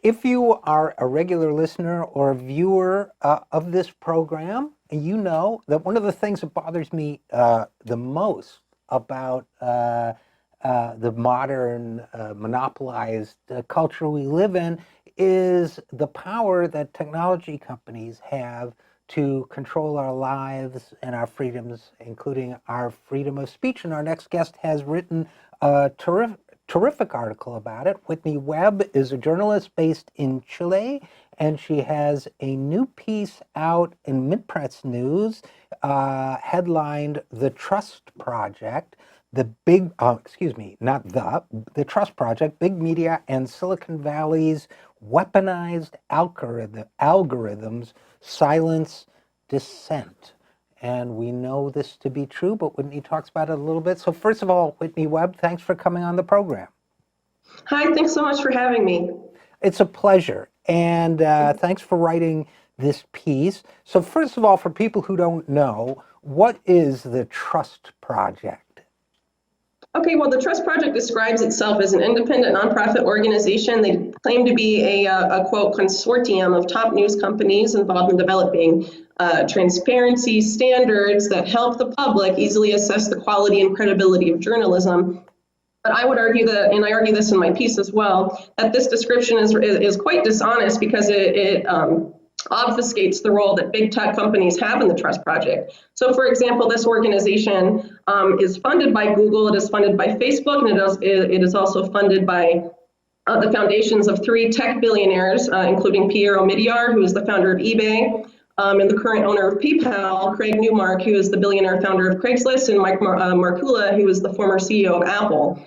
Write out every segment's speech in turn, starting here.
if you are a regular listener or a viewer of this program, you know that one of the things that bothers me the most about the modern monopolized culture we live in is the power that technology companies have to control our lives and our freedoms, including our freedom of speech. And our next guest has written a terrific article about it. Whitney Webb is a journalist based in Chile, and she has a new piece out in Mid-Press News, headlined "The Trust Project." The Trust Project, Big Media and Silicon Valley's weaponized algorithms silence dissent. And we know this to be true, but Whitney talks about it a little bit. So first of all, Whitney Webb, thanks for coming on the program. Hi, thanks so much for having me. It's a pleasure. And thanks for writing this piece. So first of all, for people who don't know, what is the Trust Project? Okay, well, the Trust Project describes itself as an independent nonprofit organization. They claim to be a quote, consortium of top news companies involved in developing transparency standards that help the public easily assess the quality and credibility of journalism. But I would argue that, and I argue this in my piece as well, that this description is quite dishonest because it obfuscates the role that big tech companies have in the Trust Project. So, for example, this organization is funded by Google, it is funded by Facebook, and it is also funded by the foundations of 3 tech billionaires, including Pierre Omidyar, who is the founder of eBay, and the current owner of PayPal, Craig Newmark, who is the billionaire founder of Craigslist, and Mike Markula, who is the former CEO of Apple.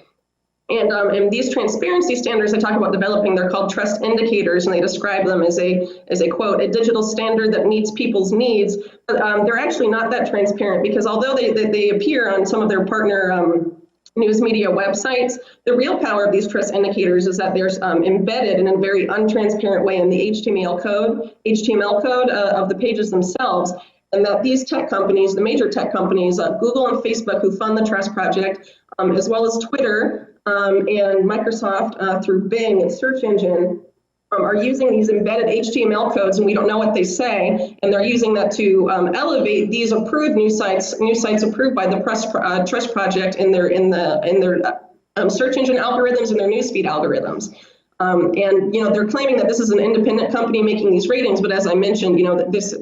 And these transparency standards I talk about developing, they're called trust indicators, and they describe them as a quote, a digital standard that meets people's needs. But they're actually not that transparent because although they appear on some of their partner news media websites, the real power of these trust indicators is that they're embedded in a very untransparent way in the HTML code of the pages themselves. And that these tech companies, the major tech companies, Google and Facebook, who fund the Trust Project, as well as Twitter, and Microsoft through Bing, its search engine, are using these embedded HTML codes, and we don't know what they say, and they're using that to elevate these approved news sites approved by the Trust Project in their search engine algorithms and their newsfeed algorithms. And they're claiming that this is an independent company making these ratings, but as I mentioned, this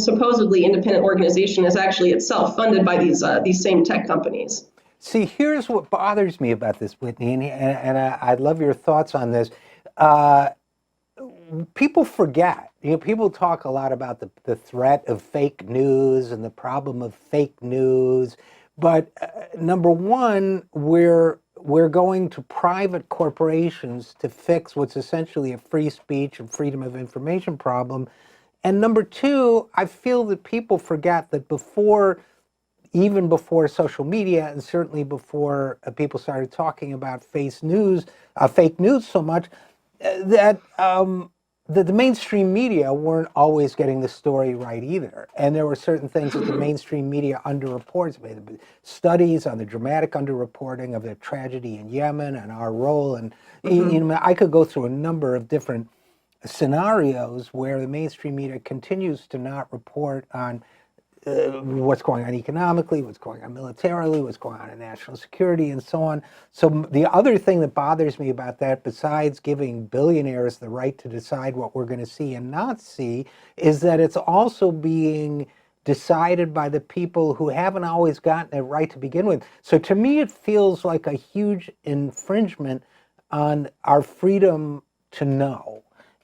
supposedly independent organization is actually itself funded by these same tech companies. See, here's what bothers me about this, Whitney, and I'd love your thoughts on this. People forget, people talk a lot about the threat of fake news and the problem of fake news, but number one, we're going to private corporations to fix what's essentially a free speech and freedom of information problem. And number two, I feel that people forget that even before social media, and certainly before people started talking about fake news so much, that the mainstream media weren't always getting the story right either. And there were certain things that the mainstream media underreports. Studies on the dramatic underreporting of the tragedy in Yemen and our role. And I could go through a number of different scenarios where the mainstream media continues to not report on what's going on economically, what's going on militarily, what's going on in national security, and so on. So the other thing that bothers me about that, besides giving billionaires the right to decide what we're going to see and not see, is that it's also being decided by the people who haven't always gotten it right to begin with. So to me, it feels like a huge infringement on our freedom to know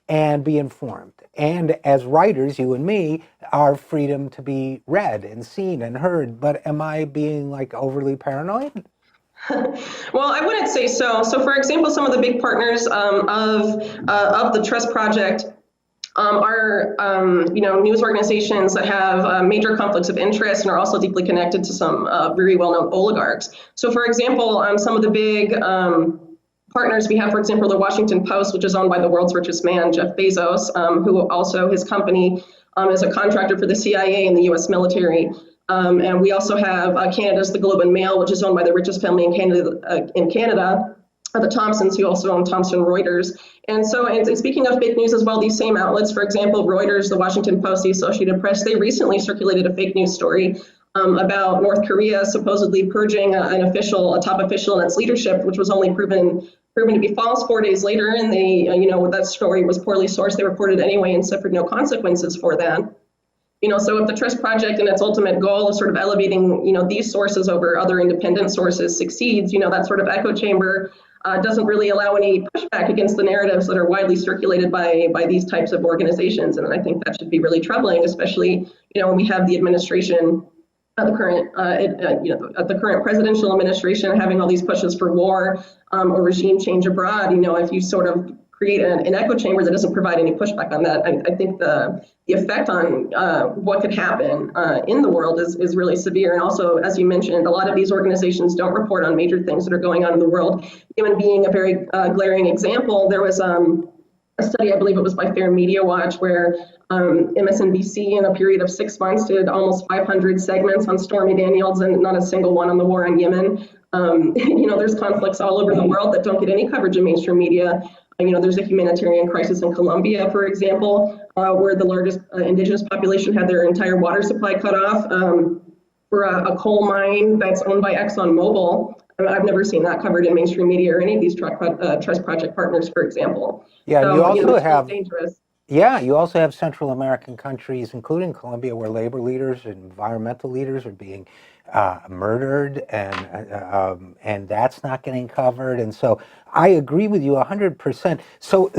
and be informed. And as writers, you and me, our freedom to be read and seen and heard. But am I being overly paranoid? Well, I wouldn't say so. So for example, some of the big partners of the Trust Project are news organizations that have major conflicts of interest and are also deeply connected to some very well-known oligarchs. So for example, some of the big partners we have, for example, the Washington Post, which is owned by the world's richest man, Jeff Bezos, who also, his company is a contractor for the CIA and the US military. And we also have Canada's The Globe and Mail, which is owned by the richest family in Canada. the Thompsons, who also own Thomson Reuters. And so, and speaking of fake news as well, these same outlets, for example, Reuters, the Washington Post, the Associated Press, they recently circulated a fake news story about North Korea supposedly purging a top official in its leadership, which was only proven to be false 4 days later. And they, that story was poorly sourced. They reported anyway and suffered no consequences for that. So if the Trust Project and its ultimate goal of sort of elevating, these sources over other independent sources succeeds, that sort of echo chamber doesn't really allow any pushback against the narratives that are widely circulated by these types of organizations. And I think that should be really troubling, especially, when we have the administration, the current presidential administration having all these pushes for war or regime change abroad. If you sort of create an echo chamber that doesn't provide any pushback on that, I think the effect on what could happen in the world is really severe. And also, as you mentioned, a lot of these organizations don't report on major things that are going on in the world. Yemen being a very glaring example, there was a study, I believe it was by Fair Media Watch, where MSNBC in a period of 6 months did almost 500 segments on Stormy Daniels and not a single one on the war in Yemen. There's conflicts all over the world that don't get any coverage in mainstream media. There's a humanitarian crisis in Colombia, for example, where the largest indigenous population had their entire water supply cut off for a coal mine that's owned by ExxonMobil. I've never seen that covered in mainstream media or any of these Trust Project partners, for example. Yeah, so, you also have dangerous. Yeah, you also have Central American countries, including Colombia, where labor leaders and environmental leaders are being murdered, and that's not getting covered. And so I agree with you 100%. So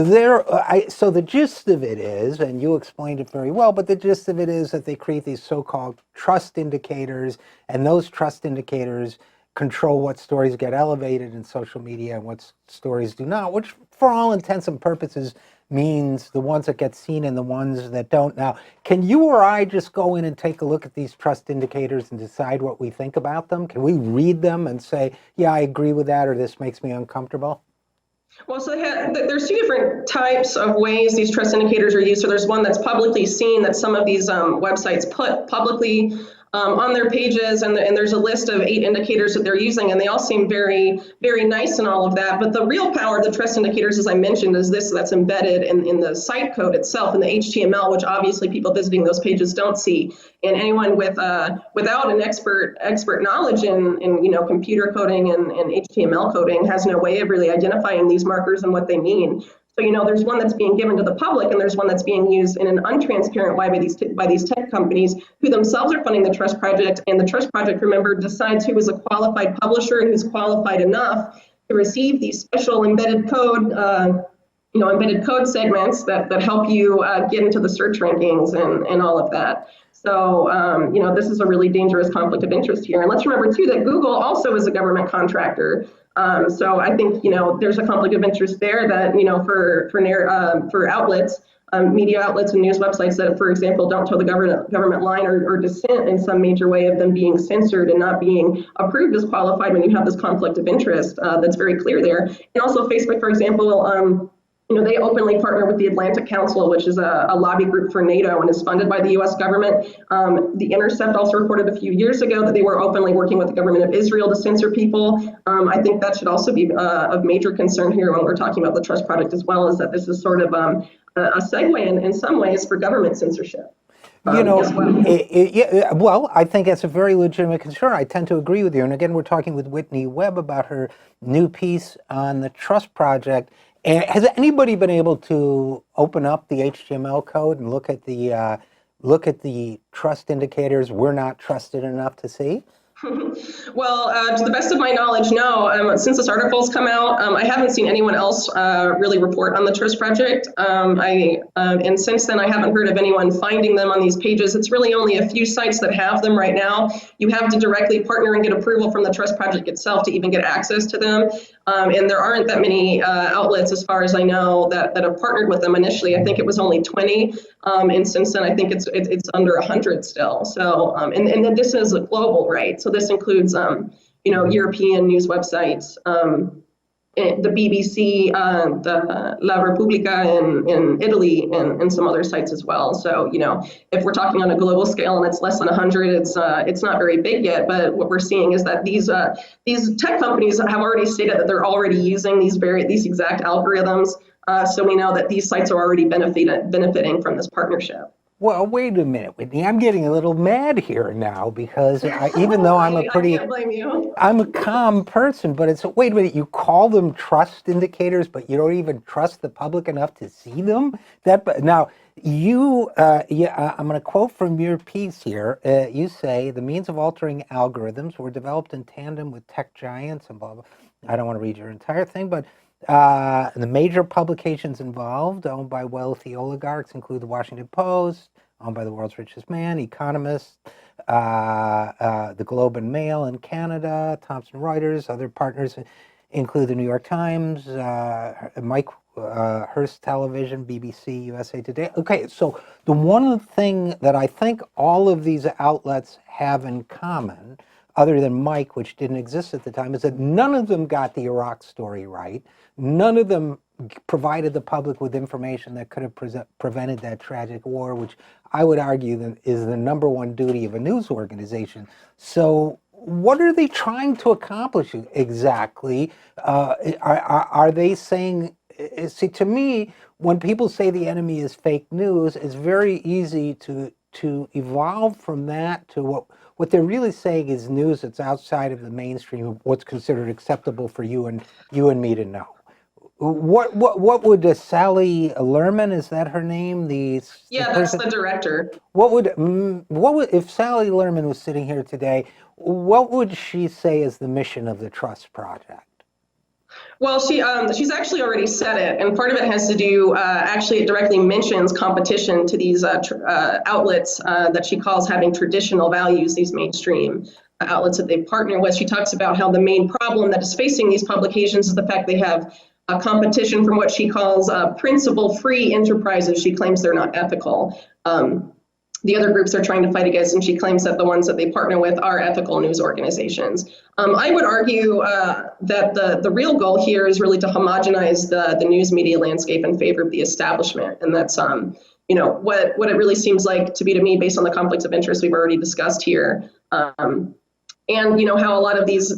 so the gist of it is, and you explained it very well, but the gist of it is that they create these so-called trust indicators, and those trust indicators control what stories get elevated in social media and what stories do not, which for all intents and purposes means the ones that get seen and the ones that don't. Now, can you or I just go in and take a look at these trust indicators and decide what we think about them? Can we read them and say, yeah, I agree with that, or this makes me uncomfortable? Well, so there's two different types of ways these trust indicators are used. So there's one that's publicly seen that some of these websites put publicly on their pages, and there's a list of 8 indicators that they're using, and they all seem very, very nice and all of that. But the real power of the trust indicators, as I mentioned, is this that's embedded in the site code itself, in the HTML, which obviously people visiting those pages don't see. And anyone without an expert knowledge in computer coding and HTML coding has no way of really identifying these markers and what they mean. So, there's one that's being given to the public, and there's one that's being used in an untransparent way by these tech companies who themselves are funding the Trust Project. And the Trust Project, remember, decides who is a qualified publisher and who's qualified enough to receive these special embedded code, embedded code segments that help you get into the search rankings and all of that. So, this is a really dangerous conflict of interest here. And let's remember, too, that Google also is a government contractor. So I think, there's a conflict of interest there that, for outlets, media outlets and news websites that, for example, don't toe the government line or dissent in some major way of them being censored and not being approved as qualified when you have this conflict of interest that's very clear there. And also Facebook, for example, they openly partner with the Atlantic Council, which is a lobby group for NATO and is funded by the U.S. government. The Intercept also reported a few years ago that they were openly working with the government of Israel to censor people. I think that should also be of major concern here when we're talking about the Trust Project as well, is that this is sort of a segue in some ways for government censorship. Well, I think that's a very legitimate concern. I tend to agree with you. And again, we're talking with Whitney Webb about her new piece on the Trust Project. And has anybody been able to open up the HTML code and look at the trust indicators we're not trusted enough to see? Well, to the best of my knowledge, no. Since this article's come out, I haven't seen anyone else really report on the Trust Project. And since then, I haven't heard of anyone finding them on these pages. It's really only a few sites that have them right now. You have to directly partner and get approval from the Trust Project itself to even get access to them. And there aren't that many outlets, as far as I know, that have partnered with them initially. I think it was only 20. And since then, I think it's under 100 still. So, and then this is global, right? So this includes, European news websites, the BBC, the La Repubblica in Italy, and some other sites as well. So, if we're talking on a global scale and it's less than 100, it's not very big yet. But what we're seeing is that these tech companies have already stated that they're already using these exact algorithms. So we know that these sites are already benefiting from this partnership. Well, wait a minute, Whitney. I'm getting a little mad here now because even though I'm I can't blame you. I'm a calm person, but wait a minute, you call them trust indicators, but you don't even trust the public enough to see them? Now, I'm going to quote from your piece here. You say, the means of altering algorithms were developed in tandem with tech giants and blah, blah. I don't want to read your entire thing, but the major publications involved, owned by wealthy oligarchs, include the Washington Post, owned by the world's richest man, Economist, the Globe and Mail in Canada, Thomson Reuters. Other partners include the New York Times, Mike Hearst Television, BBC, USA Today. Okay, so the one thing that I think all of these outlets have in common, other than Mike, which didn't exist at the time, is that none of them got the Iraq story right. None of them provided the public with information that could have prevented that tragic war, which I would argue that is the number one duty of a news organization. So what are they trying to accomplish exactly? Are they saying, see, to me, when people say the enemy is fake news, it's very easy to evolve from that to what they're really saying is news that's outside of the mainstream of what's considered acceptable for you and me to know. What would Sally Lerman, is that her name? That's the director. What would if Sally Lerman was sitting here today? What would she say is the mission of the Trust Project? Well, she's actually already said it, and part of it has to do, it directly mentions competition to these outlets that she calls having traditional values, these mainstream outlets that they partner with. She talks about how the main problem that is facing these publications is the fact they have a competition from what she calls principle-free enterprises. She claims they're not ethical. The other groups they're trying to fight against, and she claims that the ones that they partner with are ethical news organizations. I would argue that the real goal here is really to homogenize the news media landscape in favor of the establishment, and that's what it really seems like to me based on the conflicts of interest we've already discussed here. And how a lot of these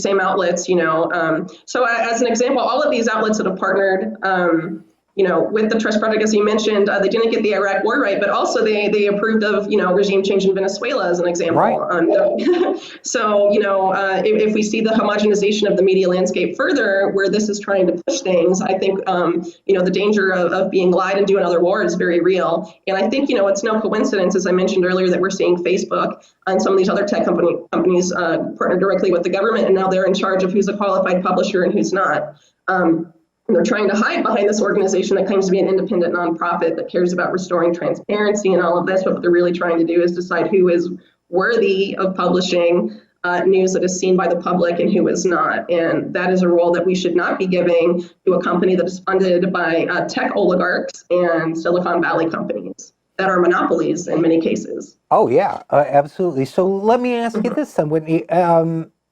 same outlets, so as an example, all of these outlets that have partnered with the Trust Project, as you mentioned, they didn't get the Iraq war right, but also they approved of, regime change in Venezuela as an example. Right. So, if we see the homogenization of the media landscape further, where this is trying to push things, I think, the danger of being lied into another war is very real. And I think, it's no coincidence, as I mentioned earlier, that we're seeing Facebook and some of these other tech companies partner directly with the government, and now they're in charge of who's a qualified publisher and who's not. They're trying to hide behind this organization that claims to be an independent nonprofit that cares about restoring transparency and all of this. But what they're really trying to do is decide who is worthy of publishing news that is seen by the public and who is not. And that is a role that we should not be giving to a company that is funded by tech oligarchs and Silicon Valley companies that are monopolies in many cases. Oh, yeah, absolutely. So let me ask you this then, Whitney.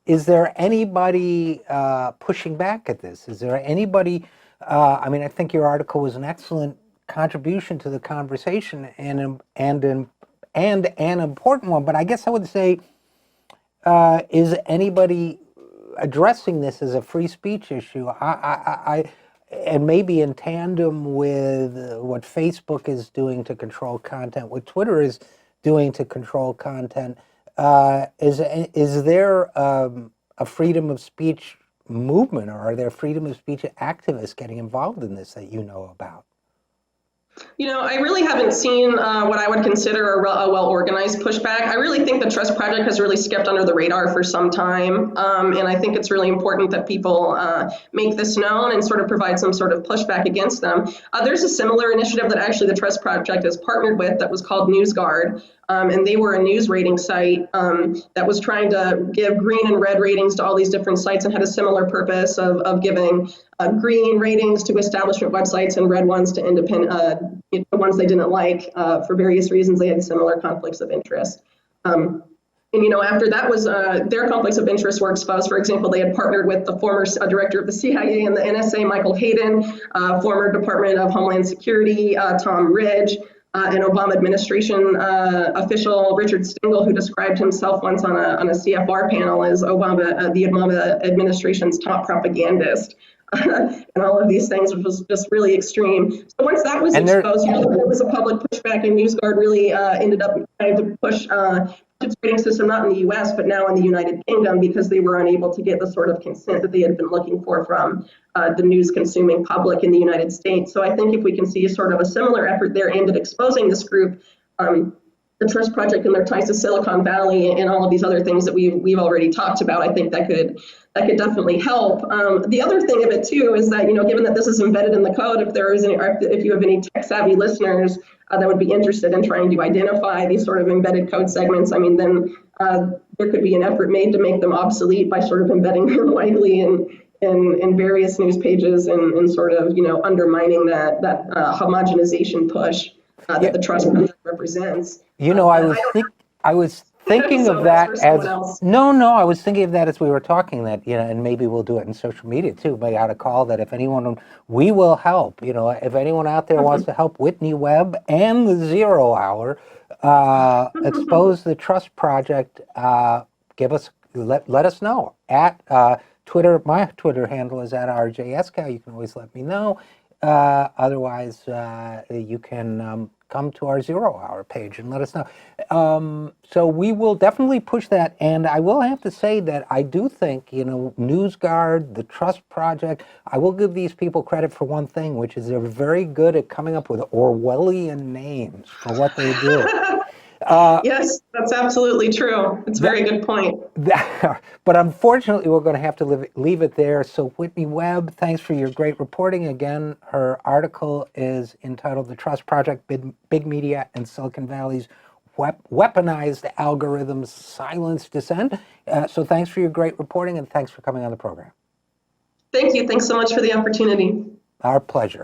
Is there anybody pushing back at this? Is there anybody, I think your article was an excellent contribution to the conversation and an important one, but I guess I would say, is anybody addressing this as a free speech issue? And maybe in tandem with what Facebook is doing to control content, what Twitter is doing to control content, is there a freedom of speech movement, or are there freedom of speech activists getting involved in this that you know about? I really haven't seen what I would consider a well-organized pushback. I really think the Trust Project has really skipped under the radar for some time. And I think it's really important that people make this known and sort of provide some sort of pushback against them. There's a similar initiative that actually the Trust Project has partnered with that was called NewsGuard. And they were a news rating site that was trying to give green and red ratings to all these different sites and had a similar purpose of giving green ratings to establishment websites and red ones to independent, the ones they didn't like for various reasons. They had similar conflicts of interest. And, after that was their conflicts of interest were exposed. For example, they had partnered with the former director of the CIA and the NSA, Michael Hayden, former Department of Homeland Security, Tom Ridge, an Obama administration official, Richard Stengel, who described himself once on a CFR panel as the Obama administration's top propagandist. And all of these things, which was just really extreme. So once that was exposed, there was a public pushback, and NewsGuard really ended up trying to push its rating system, not in the U.S., but now in the United Kingdom, because they were unable to get the sort of consent that they had been looking for from the news-consuming public in the United States. So I think if we can see sort of a similar effort there aimed at exposing this group, the Trust Project and their ties to Silicon Valley and all of these other things that we've already talked about, I think that could definitely help. The other thing of it too is that, given that this is embedded in the code, if you have any tech savvy listeners that would be interested in trying to identify these sort of embedded code segments, then there could be an effort made to make them obsolete by sort of embedding them widely in various news pages and sort of, undermining that homogenization push that the Trust Project represents. I was thinking of that as I was thinking of that as we were talking, that and maybe we'll do it in social media too. Maybe out a call that if anyone, we will help. If anyone out there wants to help Whitney Webb and the 0 Hour expose the Trust Project, let us know at Twitter. My Twitter handle is at RJ Eskow. You can always let me know. Otherwise, you can come to our 0 Hour page and let us know. So we will definitely push that. And I will have to say that I do think, NewsGuard, the Trust Project, I will give these people credit for one thing, which is they're very good at coming up with Orwellian names for what they do. Yes, that's absolutely true. It's a very good point. But unfortunately, we're going to have to leave it there. So Whitney Webb, thanks for your great reporting. Again, her article is entitled The Trust Project, Big Media and Silicon Valley's Weaponized Algorithms Silence Dissent. So thanks for your great reporting, and thanks for coming on the program. Thank you. Thanks so much for the opportunity. Our pleasure.